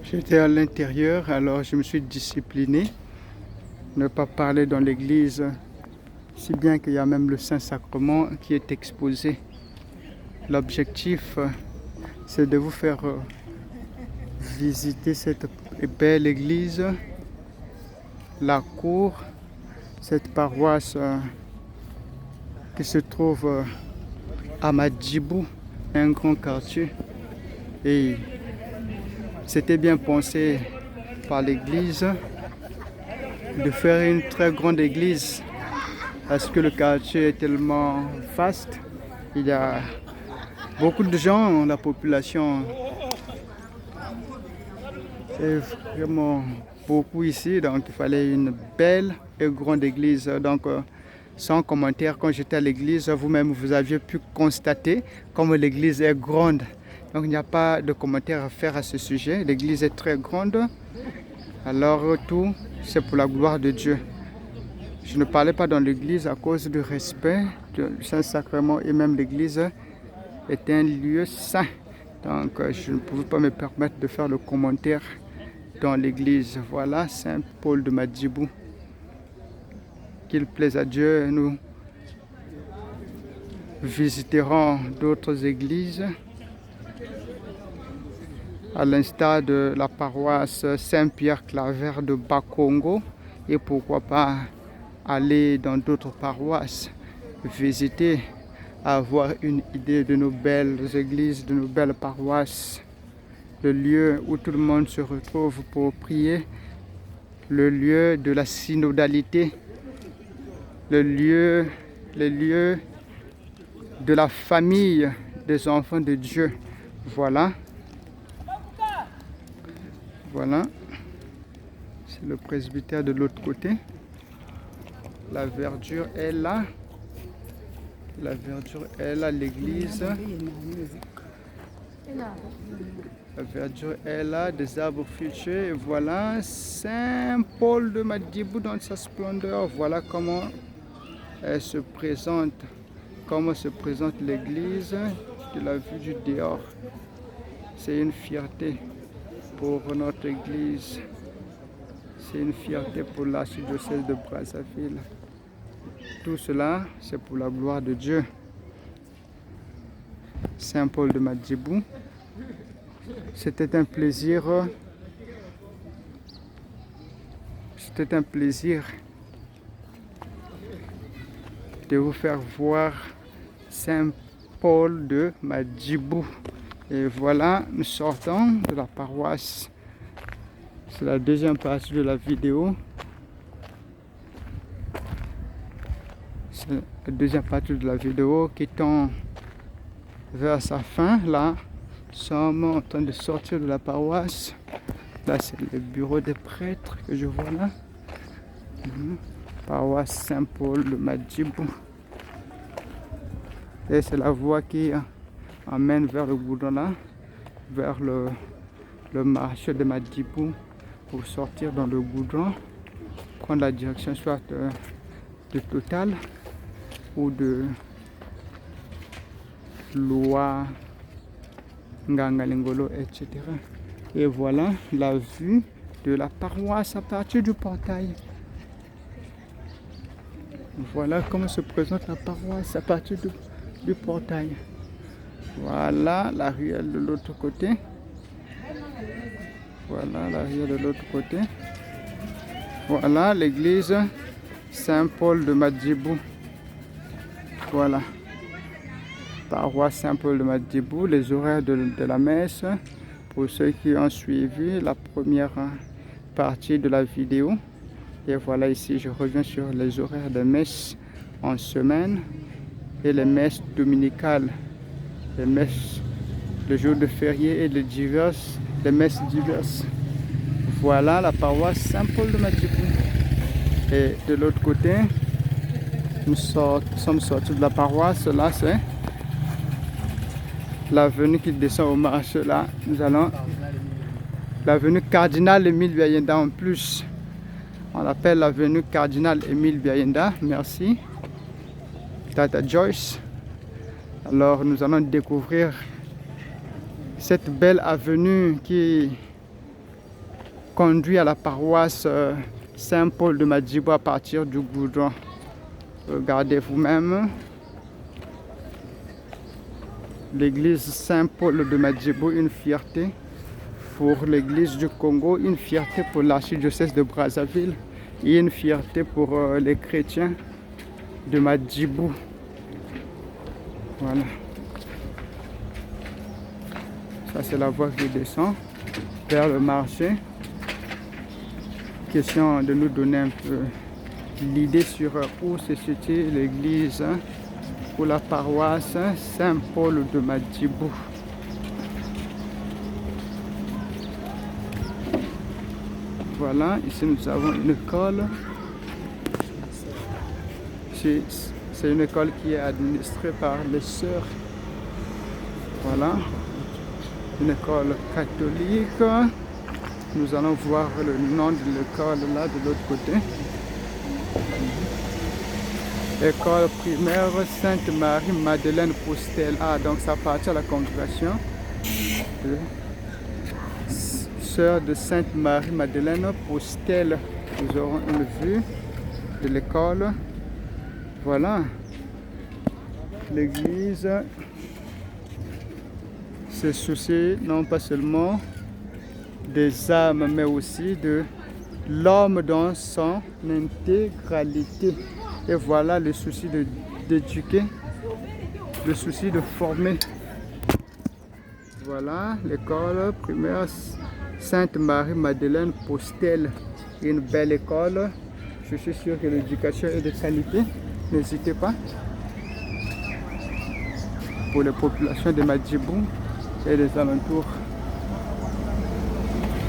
J'étais à l'intérieur, alors je me suis discipliné, ne pas parler dans l'église, si bien qu'il y a même le Saint-Sacrement qui est exposé. L'objectif, c'est de vous faire visiter cette belle église, la cour, cette paroisse qui se trouve à Madjibou, un grand quartier. Et c'était bien pensé par l'église de faire une très grande église parce que le quartier est tellement vaste. Il y a beaucoup de gens, la population est vraiment beaucoup ici, donc il fallait une belle et grande église. Donc sans commentaire, quand j'étais à l'église, vous-même vous aviez pu constater comme l'église est grande. Donc il n'y a pas de commentaire à faire à ce sujet. L'église est très grande. Alors tout, c'est pour la gloire de Dieu. Je ne parlais pas dans l'église à cause du respect du Saint-Sacrement et même l'église est un lieu saint. Donc je ne pouvais pas me permettre de faire le commentaire dans l'église. Voilà Saint-Paul de Madjibou. Qu'il plaise à Dieu, nous visiterons d'autres églises, à l'instar de la paroisse Saint-Pierre-Claver de Bakongo, et pourquoi pas aller dans d'autres paroisses, visiter, avoir une idée de nos belles églises, de nos belles paroisses, le lieu où tout le monde se retrouve pour prier, le lieu de la synodalité, le lieu de la famille des enfants de Dieu. Voilà. Voilà. C'est le presbytère de l'autre côté. La verdure est là. La verdure est là, l'église. La verdure est là, des arbres fruitiers. Et voilà Saint-Paul de Madjibou dans sa splendeur. Voilà comment elle se présente, comment se présente l'église de la vue du dehors. C'est une fierté pour notre église, c'est une fierté pour l'archidiocèse de Brazzaville. Tout cela, c'est pour la gloire de Dieu. Saint-Paul de Madjibou, c'était un plaisir de vous faire voir Saint-Paul de Madjibou. Et voilà, nous sortons de la paroisse. C'est la deuxième partie de la vidéo. C'est la deuxième partie de la vidéo qui tend vers sa fin. Là, nous sommes en train de sortir de la paroisse. Là, c'est le bureau des prêtres que je vois là. Paroisse Saint-Paul de Madjibou. Et c'est la voie qui emmène vers le goudron là, vers le marché de Madjibou pour sortir dans le goudron, prendre la direction soit de Total ou de Loa, Ngangalingolo, etc. Et voilà la vue de la paroisse à partir du portail. Voilà comment se présente la paroisse à partir du portail. Voilà la ruelle de l'autre côté. Voilà la ruelle de l'autre côté. Voilà l'église Saint-Paul de Madjibou. Voilà. Paroisse Saint-Paul de Madjibou, les horaires de la messe. Pour ceux qui ont suivi la première partie de la vidéo. Et voilà ici, je reviens sur les horaires de messe en semaine et les messes dominicales, les messes le jour de férié et les messes diverses. Voilà la paroisse Saint-Paul de Madjibou. Et de l'autre côté, nous sommes sortis de la paroisse. Là, c'est l'avenue qui descend au marché. Là, nous allons l'avenue Cardinal Émile Biayenda en plus. On l'appelle l'avenue Cardinal Émile Biayenda. Merci. Tata Joyce. Alors, nous allons découvrir cette belle avenue qui conduit à la paroisse Saint-Paul de Madjibou à partir du goudron. Regardez vous-même. L'église Saint-Paul de Madjibou, une fierté pour l'église du Congo, une fierté pour l'archidiocèse de Brazzaville et une fierté pour les chrétiens de Madjibou. Voilà. Ça, c'est la voie qui descend vers le marché. Question de nous donner un peu l'idée sur où se situe l'église ou la paroisse Saint-Paul de Madjibou. Voilà, ici nous avons une école. C'est une école qui est administrée par les sœurs. Voilà, une école catholique. Nous allons voir le nom de l'école là de l'autre côté. École primaire Sainte-Marie-Madeleine Postel. Ah, donc ça appartient à la congrégation de Sœurs de Sainte-Marie-Madeleine Postel. Nous aurons une vue de l'école. Voilà. L'église se soucie non pas seulement des âmes, mais aussi de l'homme dans son intégralité. Et voilà le souci d'éduquer, le souci de former. Voilà l'école primaire Sainte-Marie-Madeleine Postel. Une belle école. Je suis sûr que l'éducation est de qualité. N'hésitez pas. Pour les populations de Madjibou et des alentours.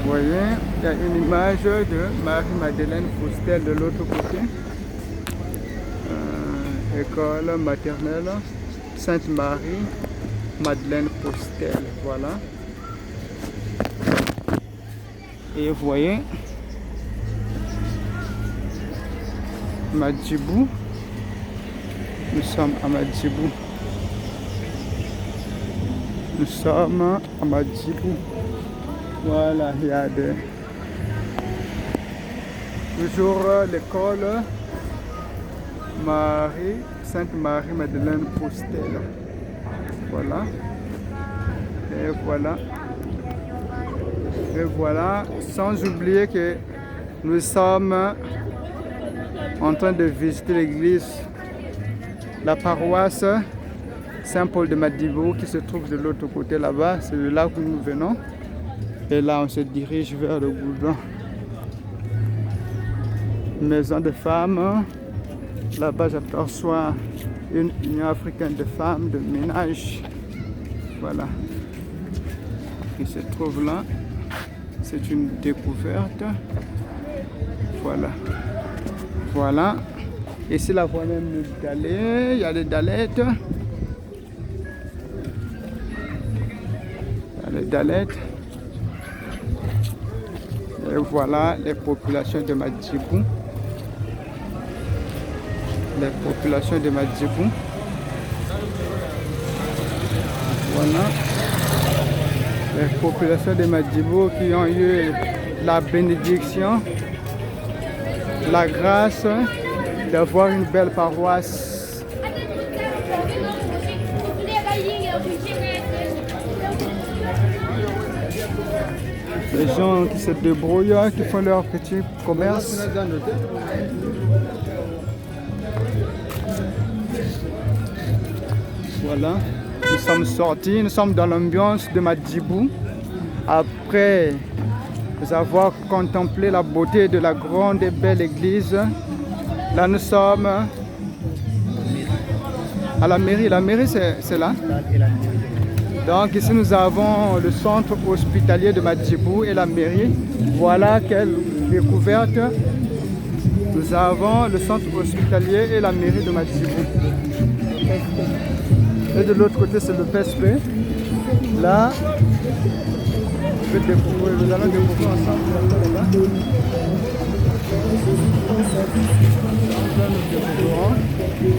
Vous voyez, il y a une image de Marie-Madeleine Postel de l'autre côté. École maternelle Sainte-Marie-Madeleine Postel. Voilà. Et vous voyez, Madjibou. Nous sommes à Madjibou. Nous sommes à Madjibou. Voilà, il y a toujours l'école Sainte-Marie-Madeleine Postel. Voilà. Et voilà. Et voilà. Sans oublier que nous sommes en train de visiter l'église, la paroisse Saint-Paul de Madjibou qui se trouve de l'autre côté là-bas. C'est de là que nous venons. Et là, on se dirige vers le goudron. Maison de femmes. Là-bas, j'aperçois une Union africaine de femmes de ménage. Voilà. Qui se trouve là. C'est une découverte. Voilà. Voilà. Ici, la voie même d'aller. Il y a les dalettes. Il y a les dalettes. Et voilà les populations de Madjibou. Les populations de Madjibou. Voilà. Les populations de Madjibou qui ont eu la bénédiction, la grâce d'avoir une belle paroisse. Les gens qui se débrouillent, qui font leur petit commerce. Voilà, nous sommes sortis, nous sommes dans l'ambiance de Madjibou. Après avoir contemplé la beauté de la grande et belle église, là nous sommes à la mairie. La mairie c'est là. Donc ici nous avons le centre hospitalier de Madjibou et la mairie. Voilà quelle découverte. Nous avons le centre hospitalier et la mairie de Madjibou. Et de l'autre côté, c'est le PSP. Là, nous allons découvrir ensemble là-bas.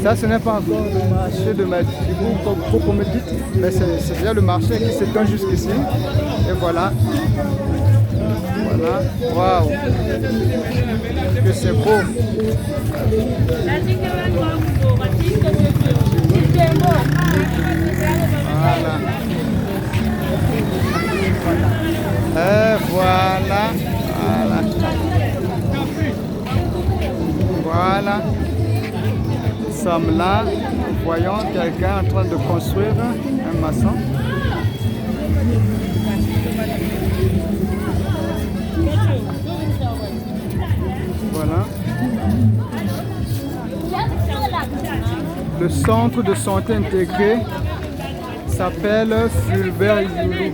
Ça, ce n'est pas encore le marché de Madjibou, comme vous me dites, mais c'est déjà le marché qui s'étend jusqu'ici. Et voilà. Voilà. Waouh! Que c'est beau! Voilà. Et voilà. Voilà. Voilà. Nous sommes là. Nous voyons quelqu'un en train de construire, un maçon. Voilà. Le centre de santé intégré s'appelle Fulbert Youlou.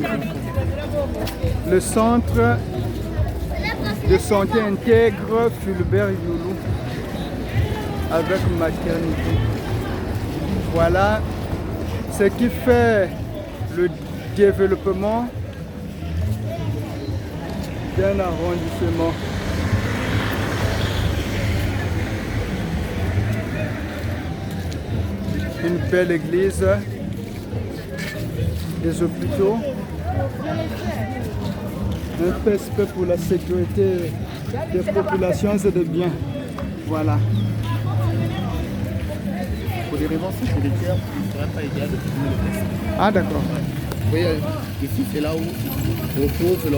Le centre de santé intègre Fulbert Youlou avec maternité. Voilà ce qui fait le développement d'un arrondissement. Une belle église, des hôpitaux, un PSP pour la sécurité des populations et des biens. Voilà. Pour les réventions, c'est des terres qui ne seraient pas égales de tout le reste. Ah d'accord. Vous voyez, ici c'est là où repose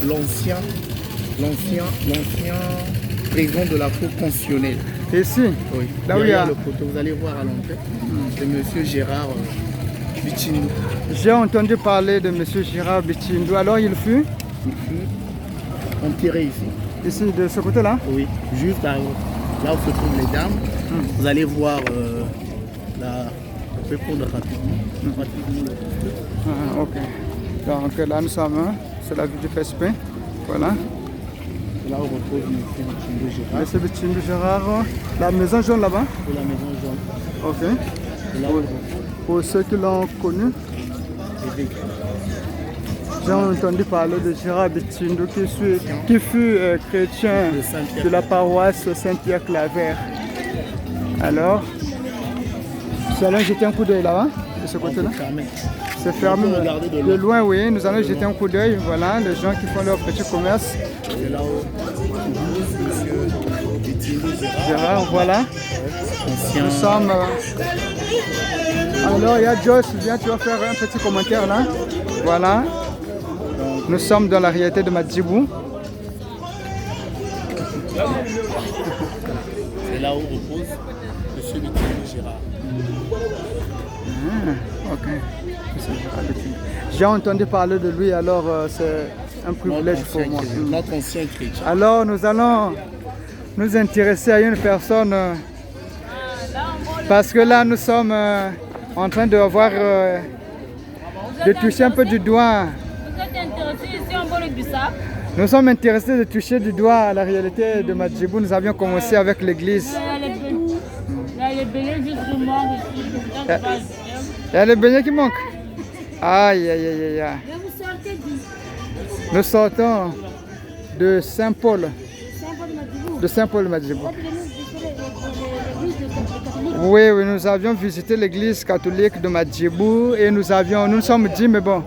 l'ancien président de la Cour constitutionnelle. Ici, Oui. là où il y a le poteau, vous allez voir à l'entrée, c'est M. Gérard Bichindou. J'ai entendu parler de M. Gérard Bichindou. Alors il fut enterré ici. ici de ce côté-là? Oui, juste là où se trouvent les dames. Vous allez voir la... On peut prendre rapidement le poteau. Ah, ok. Donc là nous sommes, c'est la vue du PSP. Voilà. C'est là où repose M. Bichindou Gérard. M. Bichindou Gérard, la maison jaune là-bas? C'est la maison jaune. Ok. C'est là où repose Pour ceux qui l'ont connu, l'évêque. j'ai entendu parler de Gérard Bichindou qui fut chrétien de la paroisse Saint-Pierre-Claver. Alors, nous allons jeter un coup d'œil là-bas, de ce côté-là. C'est fermé. On peut regarder de De loin. loin, oui. Nous allons jeter un coup d'œil. Voilà, les gens qui font leur petit commerce. C'est là où M. Bichindou Gérard, Gérard, voilà. ancien. Nous sommes. Alors, il y a Joyce, viens, tu vas faire un petit commentaire là. Voilà. Nous sommes dans la réalité de Madjibou. C'est là où repose M. Bichindou Gérard. Ok. J'ai entendu parler de lui, alors c'est un privilège pour moi. Notre ancien chrétien. Alors, nous allons nous intéresser à une personne parce que là, nous sommes en train de voir, de toucher un peu du doigt. Vous êtes intéressé ici en Bolé-Bissap? Nous sommes intéressés de toucher du doigt à la réalité de Madjibou. Nous avions commencé avec l'église. Il y a les beignets juste de mort ici. Il y a les beignets qui manquent. Aïe, aïe, aïe, aïe. Mais vous sortez d'où? Nous sortons de Saint-Paul. Saint-Paul-Madjibou. De Saint-Paul-Madjibou. Vous êtes venu visiter l'église de catholique? Oui, oui, nous avions visité l'église catholique de Madjibou et nous nous sommes dit, mais bon,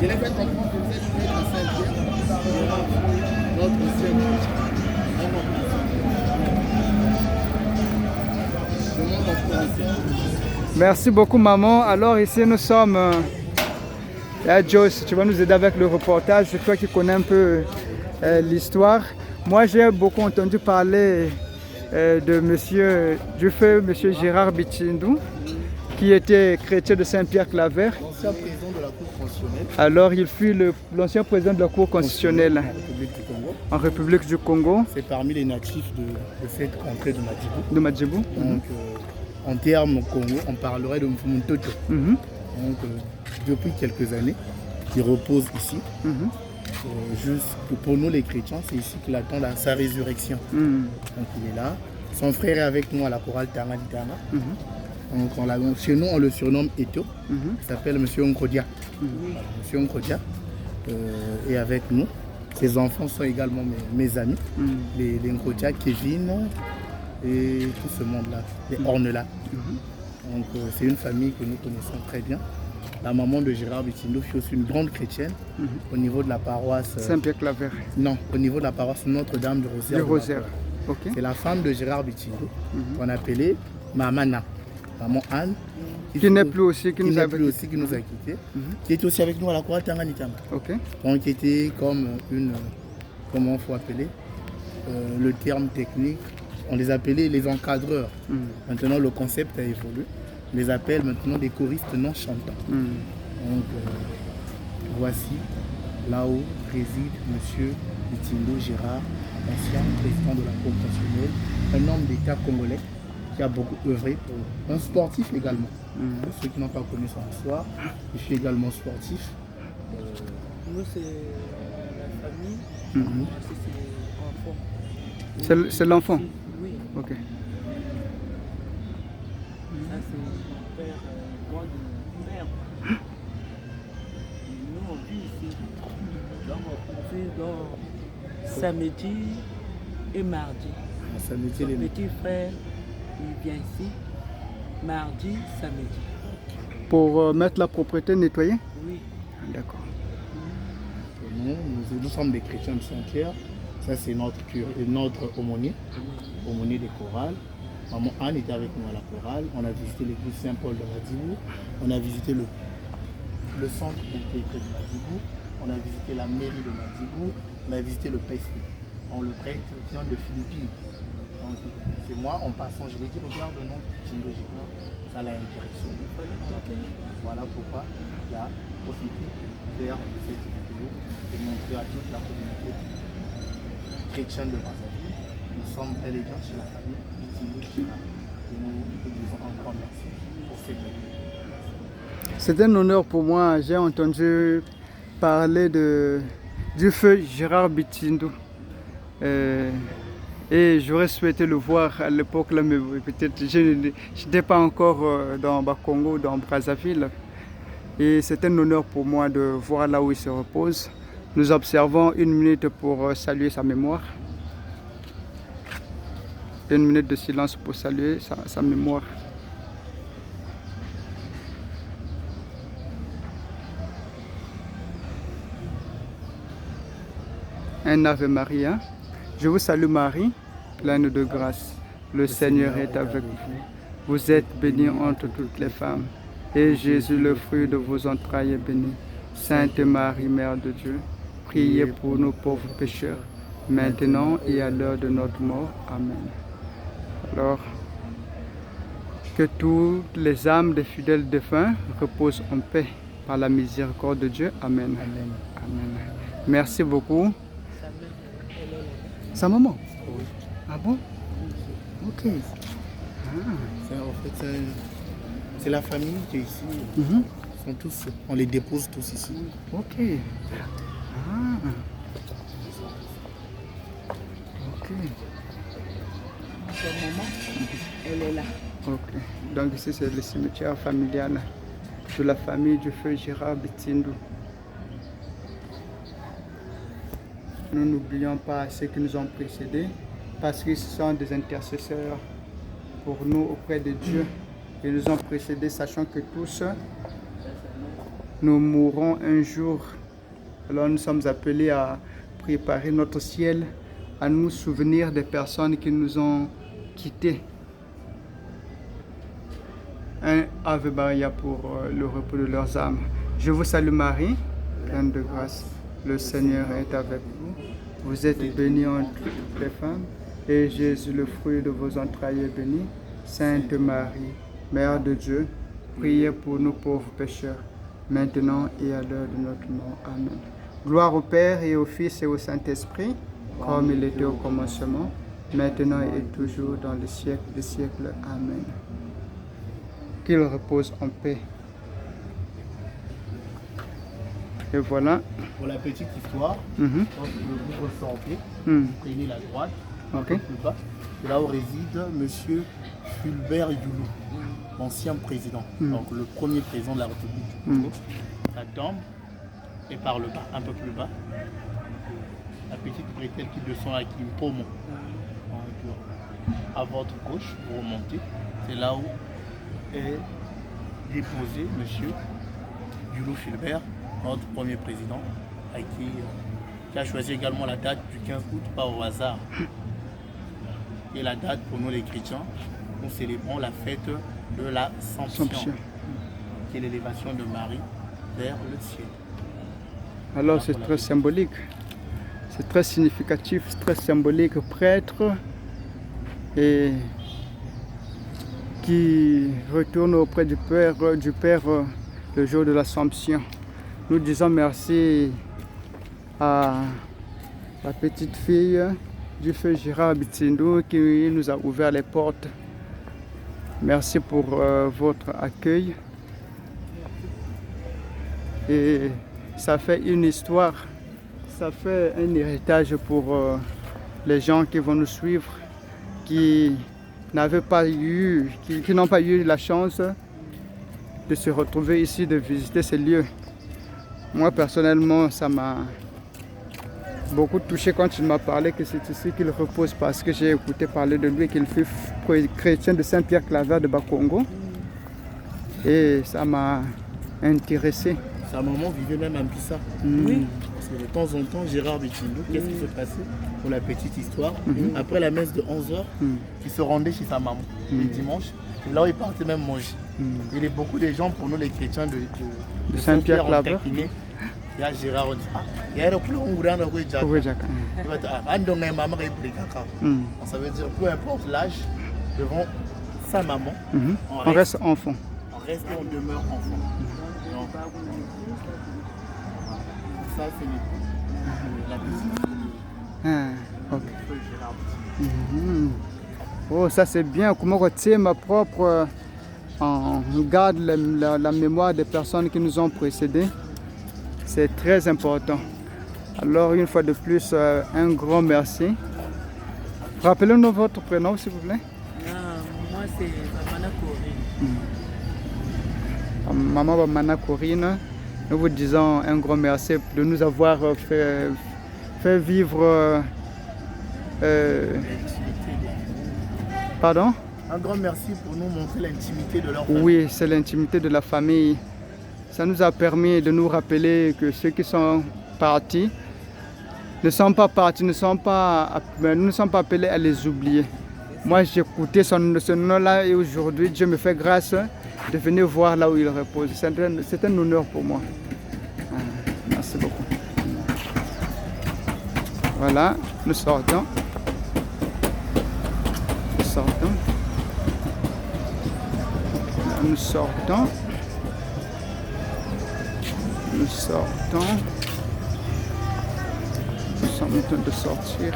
Je l'ai fait comprendre que vous êtes venu à Saint-Pierre, notre ancien chrétien. merci beaucoup maman. Alors ici nous sommes, Joyce, tu vas nous aider avec le reportage, c'est toi qui connais un peu l'histoire. Moi j'ai beaucoup entendu parler de monsieur Gérard Bichindou, qui était chrétien de Saint-Pierre-Claver. L'ancien président de la Cour constitutionnelle. Alors il fut l'ancien président de la Cour constitutionnelle En République du Congo. en République du Congo, C'est parmi les natifs de cette contrée de Madjibou. de Madjibou. Donc, en termes Congo, on parlerait de Mfumuntoto. Mhm, Donc, depuis quelques années, il repose ici. mhm. juste pour nous les chrétiens, c'est ici qu'il attend sa résurrection. Donc il est là. Son frère est avec nous à la chorale Tangani Tanga. Donc chez nous, on le surnomme Eto. Il s'appelle Monsieur Nkodia. Monsieur Nkodia est avec nous. Ses enfants sont également mes amis. Les Nkodia, Kevin et tout ce monde-là, les Ornela. Donc c'est une famille que nous connaissons très bien. La maman de Gérard Bitindo fut aussi une grande chrétienne au niveau de la paroisse Saint-Pierre-Claver. Non, au niveau de la paroisse Notre-Dame du Rosaire. Du Rosaire. Okay. C'est la femme de Gérard Bitindo qu'on appelait Mamana, maman Anne. Qui n'est plus aussi, qui nous a quittés. Qui était aussi avec nous à la chorale Tangani Tanga. Okay. Donc qui était comme comment il faut appeler le terme technique, on les appelait les encadreurs. Maintenant le concept a évolué. On les appelle maintenant des choristes non chantants. Donc voici là où réside Monsieur Bitindo Gérard, ancien président de la Congressionnelle, un homme d'État congolais qui a beaucoup œuvré pour un sportif également. Pour ceux qui n'ont pas connu son histoire, il fut également sportif. Nous c'est la famille, c'est l'enfant. C'est l'enfant? Oui. Ok. Ça c'est mon père, moi de mère. Nous on vit ici. Donc on vit dans samedi et mardi. Samedi, Mon petit frère, il vient ici, mardi, samedi. Pour mettre la propriété nettoyée? Oui. D'accord. Nous sommes des chrétiens de Saint-Pierre. Ça c'est notre aumônier des chorales. Maman Anne était avec nous à la chorale. On a visité l'église Saint-Paul de Madibou. On a visité le centre de Madibou. On a visité la mairie de Madibou. On a visité le PSP. Le prêtre vient de Philippines. Donc c'est moi, en passant, je lui ai dit, regarde le nom de Gérard, ça l'a intéressé. Voilà pourquoi il a profité de faire cette vidéo et montrer à toute la communauté chrétienne de Brazzaville. Nous sommes bel et bien chez la famille Bitindo Gérard. Et nous disons encore merci pour cette vidéo. C'est un honneur pour moi. J'ai entendu parler du feu Gérard Bitindo. Et j'aurais souhaité le voir à l'époque là, mais peut-être je n'étais pas encore dans Bakongo, dans Brazzaville. Et c'est un honneur pour moi de voir là où il se repose. Nous observons une minute pour saluer sa mémoire. Une minute de silence pour saluer sa mémoire. Un Ave Maria. Je vous salue Marie, pleine de grâce. Le Seigneur est avec vous. Vous êtes bénie entre toutes les femmes. Et Jésus, le fruit de vos entrailles, est béni. Sainte Marie, Mère de Dieu, priez pour nous pauvres pécheurs, maintenant et à l'heure de notre mort. Amen. Alors, que toutes les âmes des fidèles défunts reposent en paix par la miséricorde de Dieu. Amen. Amen. Amen. Merci beaucoup. Sa maman? Oui. Ah bon? Ok. En fait, c'est la famille qui est ici. Sont tous, on les dépose tous ici. Ok. Ok. Sa maman, elle est là. Ok. Donc ici c'est le cimetière familial de la famille du feu Gérard Bitindo. Nous n'oublions pas ceux qui nous ont précédés parce qu'ils sont des intercesseurs pour nous auprès de Dieu. Ils nous ont précédés sachant que tous nous mourrons un jour. Alors nous sommes appelés à préparer notre ciel, à nous souvenir des personnes qui nous ont quittés. Un Ave Maria pour le repos de leurs âmes. Je vous salue Marie, pleine de grâce. Le Seigneur est avec vous. Vous êtes bénie entre toutes les femmes, et Jésus, le fruit de vos entrailles, est béni. Sainte Marie, Mère de Dieu, priez pour nous pauvres pécheurs, maintenant et à l'heure de notre mort. Amen. Gloire au Père et au Fils et au Saint-Esprit, comme il était au commencement, maintenant et toujours dans les siècles des siècles. Amen. Qu'il repose en paix. Et voilà. Pour la petite histoire, Mhm. quand vous ressortez, Mhm. vous prenez la droite, un Ok. peu plus bas. C'est là où réside M. Fulbert Youlou, l'ancien président, donc le premier président de la République du Congo. La tombe est par le bas, un peu plus bas. La petite bretelle qui descend à Kimpomo. À votre gauche, vous remontez. C'est là où est déposé M. Youlou Fulbert, notre premier président, qui a choisi également la date du 15 août, pas au hasard. Et la date pour nous les chrétiens, nous célébrons la fête de l'Assomption, qui est l'élévation de Marie vers le ciel. Alors c'est très symbolique, c'est très significatif, c'est très symbolique, prêtre et qui retourne auprès du Père le jour de l'Assomption. Nous disons merci à la petite fille du feu Gérard Bitsindou qui nous a ouvert les portes. Merci pour votre accueil. Et ça fait une histoire, ça fait un héritage pour les gens qui vont nous suivre, qui n'avaient pas eu, qui n'ont pas eu la chance de se retrouver ici, de visiter ces lieux. Moi personnellement, ça m'a beaucoup touché quand il m'a parlé que c'est ici qu'il repose, parce que j'ai écouté parler de lui qu'il fut chrétien de Saint-Pierre-Claver de Bakongo. Et ça m'a intéressé. Sa maman vivait même à Mpissa. Oui. Parce que de temps en temps, Gérard Bitsindou, qu'est-ce qui se passait pour la petite histoire? Après la messe de 11h, il se rendait chez sa maman le dimanche. Et là où il partait même manger. Il y a beaucoup de gens, pour nous les chrétiens de Saint-Pierre-Claver. Il y a Gérard, on dit, il y a le plus long grand de Jacques. Ça veut dire, peu importe l'âge, devant sa maman, On reste enfant. on reste et on demeure enfant. Donc, ça, c'est la visite. Ah, ok. Oh, ça c'est bien. Comment retirer ma propre. On garde la mémoire des personnes qui nous ont précédés. C'est très important. Alors, une fois de plus, un grand merci. Rappelez-nous votre prénom, s'il vous plaît. Moi, c'est Bamana Corinne. Maman Bamana Corinne, nous vous disons un grand merci de nous avoir fait vivre. Pardon? Un grand merci pour nous montrer l'intimité de leur famille. Oui, c'est l'intimité de la famille. Ça nous a permis de nous rappeler que ceux qui sont partis ne sont pas partis, nous ne sommes pas appelés à les oublier. Moi, j'ai écouté ce nom-là et aujourd'hui, Dieu me fait grâce de venir voir là où il repose. C'est un honneur pour moi. Merci beaucoup. Voilà, nous sortons. Nous sortons. Nous sortons. Nous sortons. Nous sommes en train de sortir.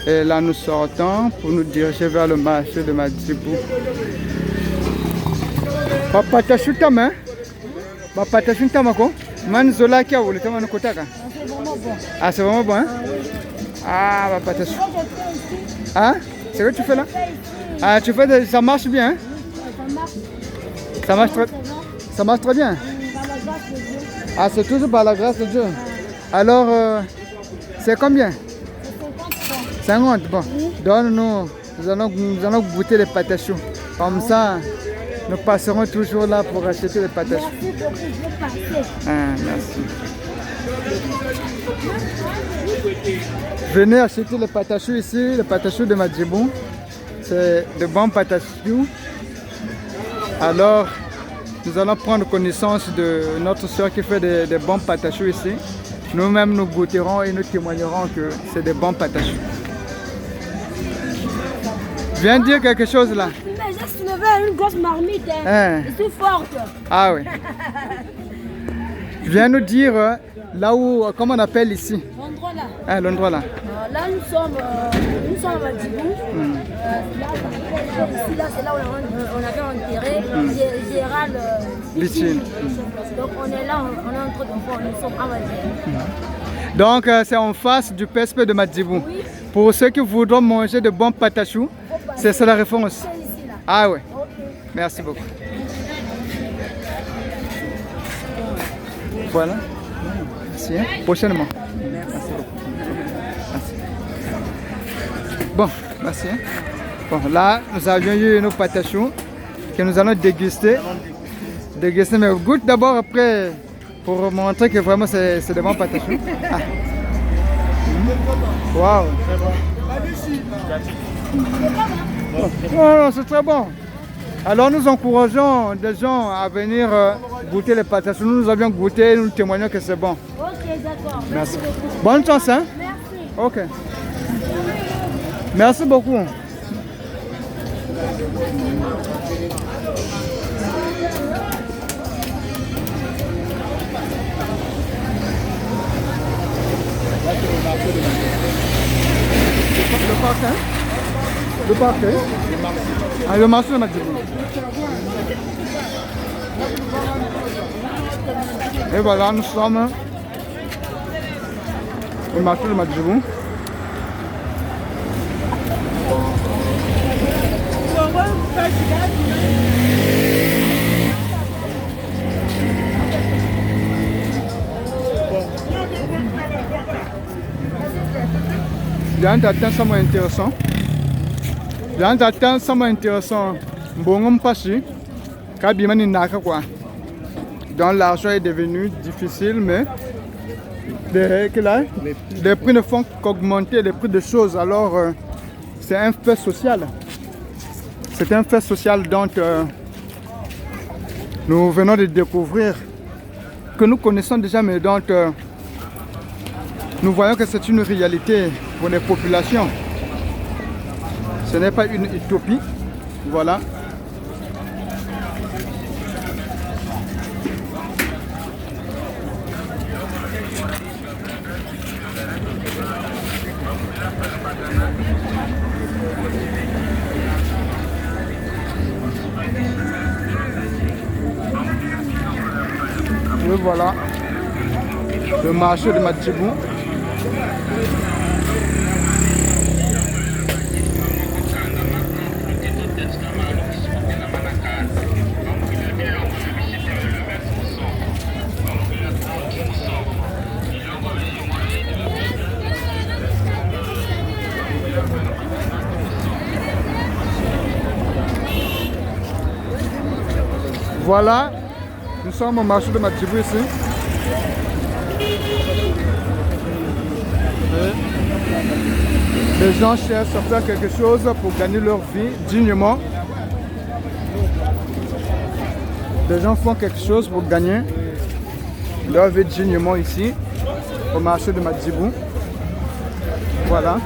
Et là, nous sortons pour nous diriger vers le marché de Madjibou. Papa, tu as chuté ta main? Papa, tu as chuté ta main? Manzola qui a voulu te main kotaka. C'est vraiment bon. Ah, c'est vraiment bon, hein? Ah, papa, tu as chuté. Hein? C'est ce que tu fais là? Ah, tu fais ça marche bien, hein? Ça marche. Ça marche très bien. Par la grâce de Dieu. Ah, c'est toujours par la grâce de Dieu. Alors, c'est combien? C'est 50 francs. 50, bon. Donne-nous, nous allons goûter les patachous. Comme ça, nous passerons toujours là pour acheter les patachous. Merci beaucoup, je vais passer. Ah, merci. Venez acheter les patachous ici, les patachous de Madjibou. C'est de bons patachous. Alors, nous allons prendre connaissance de notre soeur qui fait des bons patachous ici. Nous-mêmes, nous goûterons et nous témoignerons que c'est des bons patachous. Viens dire quelque chose là. Mais j'ai soulevé une grosse marmite. Hein. Je suis forte. Ah oui. Viens nous dire là où, comment on appelle ici. L'endroit là. Ah, l'endroit là. Là, nous sommes à Madjibou. Ici, là, c'est là où on avait enterré Gérald Litchine. Donc on est là, on est en train de voir, nous sommes à Madjibou. Donc c'est en face du PSP de Madjibou. Oui. Pour ceux qui voudront manger de bons patachou, c'est ça la référence. C'est ici là. Ah ouais. Ok. Merci beaucoup. Voilà. Merci. Hein. Prochainement. Merci beaucoup. Merci. Bon, merci. Hein. Bon, là, nous avions eu nos patachous que nous allons déguster. Déguster, mais goûte d'abord après pour montrer que vraiment c'est des bons patachous. Ah. Waouh. Oh, c'est très bon. Alors nous encourageons des gens à venir goûter les patachous. Nous avions goûté, nous témoignons que c'est bon. Ok, d'accord. Merci. Bonne chance, hein? Merci. Ok. Merci beaucoup. Le parc, hein? Le parc, hein? Ah, le marché de Madjibou. Et voilà, nous sommes au marché de Madjibou. Il y a un atteint ça intéressant. Il y a un atteint ça intéressant. Bon, passi. Kabimani naka quoi. Donc l'argent est devenu difficile, mais les prix ne font qu'augmenter les prix des choses. Alors c'est un fait social. C'est un fait social dont nous venons de découvrir, que nous connaissons déjà, mais dont nous voyons que c'est une réalité pour les populations. Ce n'est pas une utopie. Voilà. Et voilà le marché de Madjibou. Voilà, nous sommes au marché de Madjibou ici. Les gens cherchent à faire quelque chose pour gagner leur vie dignement. Les gens font quelque chose pour gagner leur vie dignement ici, au marché de Madjibou. Voilà.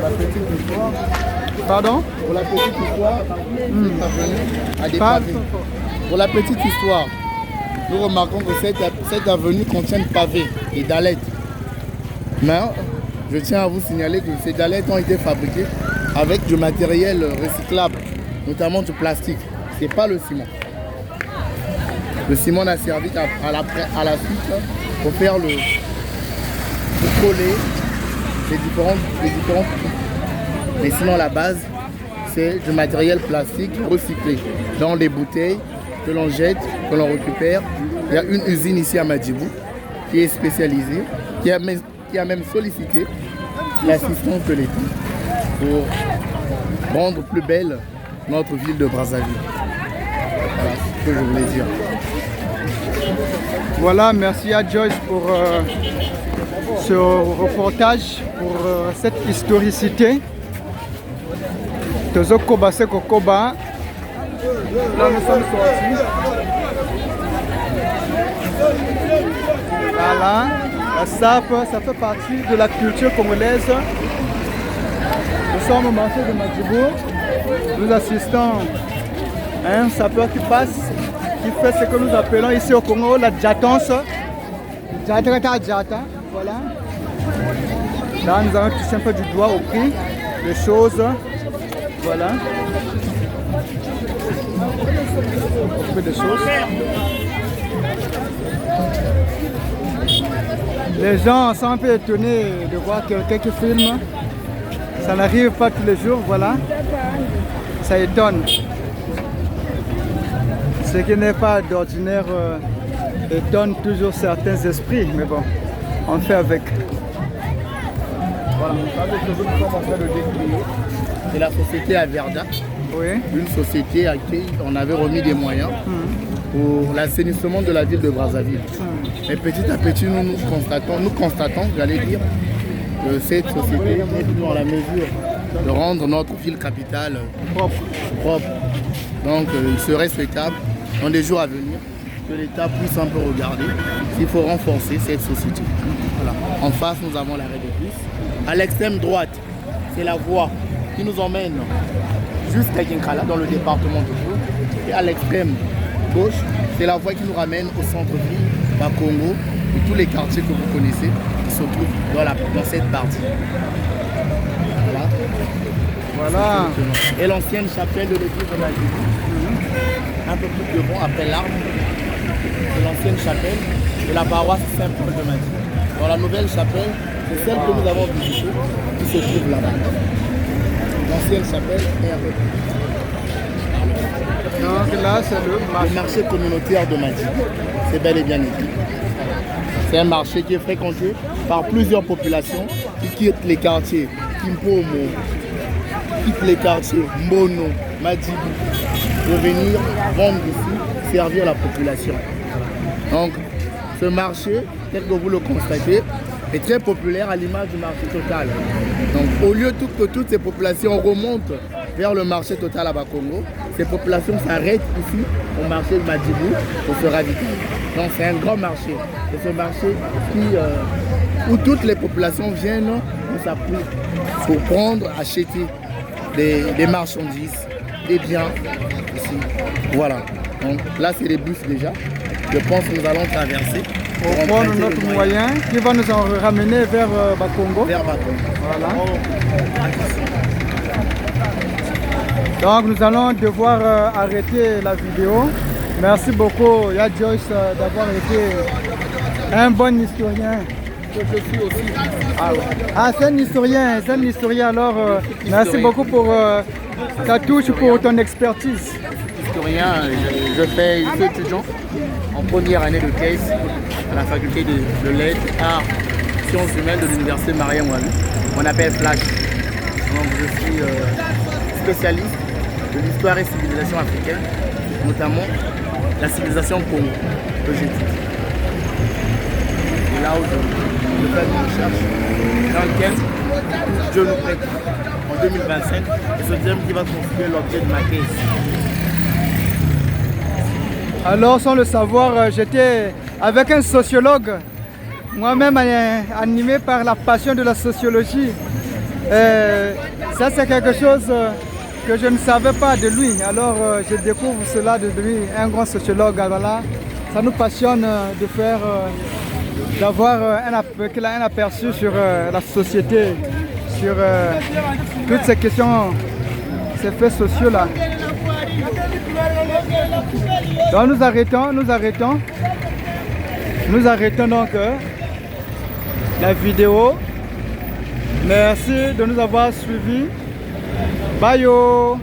La petite histoire. Pardon? Pour la petite histoire, à des pavés. Pour la petite histoire, nous remarquons que cette avenue contient pavés et dallettes. Mais je tiens à vous signaler que ces dallettes ont été fabriquées avec du matériel recyclable, notamment du plastique. Ce n'est pas le ciment. Le ciment n'a servi à la suite pour faire pour coller les différents trucs. Mais sinon, la base, c'est du matériel plastique recyclé. Dans les bouteilles que l'on jette, que l'on récupère. Il y a une usine ici à Madjibou qui est spécialisée, qui a même sollicité l'assistance de l'État pour rendre plus belle notre ville de Brazzaville. Voilà ce que je voulais dire. Voilà, merci à Joyce pour ce reportage, pour cette historicité. Tozo Koba Seko Koba. Là nous sommes sortis. Voilà, la sape, ça fait partie de la culture congolaise. Nous sommes au marché de Madjibou. Nous assistons à un sapeur qui passe, qui fait ce que nous appelons ici au Congo la djatance. Djata, voilà. Là nous allons toucher un peu du doigt au prix des choses. Voilà. peu de choses. Les gens sont un peu étonnés de voir quelqu'un qui filme. Ça n'arrive pas tous les jours, voilà. Ça étonne. Ce qui n'est pas d'ordinaire étonne toujours certains esprits, mais bon, on fait avec. Voilà, ça c'est ce que nous sommes en train de décrire. C'est la société Averda. Oui. Une société à qui on avait remis des moyens pour l'assainissement de la ville de Brazzaville. Et petit à petit, nous constatons, j'allais dire, que cette société n'est plus en la mesure de rendre notre ville capitale propre. Donc il serait souhaitable, dans les jours à venir, que l'État puisse un peu regarder s'il faut renforcer cette société. Voilà. En face, nous avons l'arrêt de bus. À l'extrême droite, c'est la voie qui nous emmène jusqu'à Kinkala, dans le département de Fou. Et à l'extrême gauche, c'est la voie qui nous ramène au centre-ville, Bakongo, et tous les quartiers que vous connaissez qui se trouvent dans cette partie. Voilà. Et l'ancienne chapelle de l'église de Madibou, un peu plus devant, après l'arbre, c'est l'ancienne chapelle de la paroisse Saint-Paul de Madibou. Dans la nouvelle chapelle, c'est celle que nous avons visitée, qui se trouve là-bas. L'ancienne chapelle est un peu plus. Donc là, c'est le marché communautaire de Madibou. C'est bel et bien écrit. C'est un marché qui est fréquenté par plusieurs populations qui quittent les quartiers Kimpomo, quittent les quartiers Mono, Madibou, pour venir vendre ici, servir la population. Donc, ce marché, tel que vous le constatez, est très populaire à l'image du marché Total. Donc, au lieu que toutes ces populations remontent vers le marché Total à Bakongo, ces populations s'arrêtent ici au marché de Madibou pour se ravitailler. Donc, c'est un grand marché. C'est ce marché où toutes les populations viennent pour prendre, acheter des marchandises, des biens ici. Voilà. Donc là, c'est les bus déjà. Je pense que nous allons traverser. Pour prendre notre moyen qui va nous en ramener vers Bakongo. Vers Bakongo. Voilà. Donc nous allons devoir arrêter la vidéo. Merci beaucoup Yad Joyce d'avoir été un bon historien. Que je suis aussi. Ah, c'est un historien, alors merci beaucoup pour ta touche, pour ton expertise. Historien, je suis étudiant en première année de thèse à la faculté de lettres, arts, sciences humaines de l'université Mariam Ouattara. On appelle Flash. Donc je suis spécialiste de l'histoire et civilisation africaine, notamment la civilisation Congo que j'étudie. Et là où je fais une recherche dans lequel Dieu nous prête en 2025 et ce thème qui va constituer l'objet de ma thèse. Alors sans le savoir, j'étais avec un sociologue, moi-même animé par la passion de la sociologie. Ça c'est quelque chose que je ne savais pas de lui. Alors je découvre cela de lui, un grand sociologue. Voilà. Ça nous passionne de faire, d'avoir un aperçu sur la société, sur toutes ces questions, ces faits sociaux là. Donc nous arrêtons donc la vidéo. Merci de nous avoir suivis. Bye yo.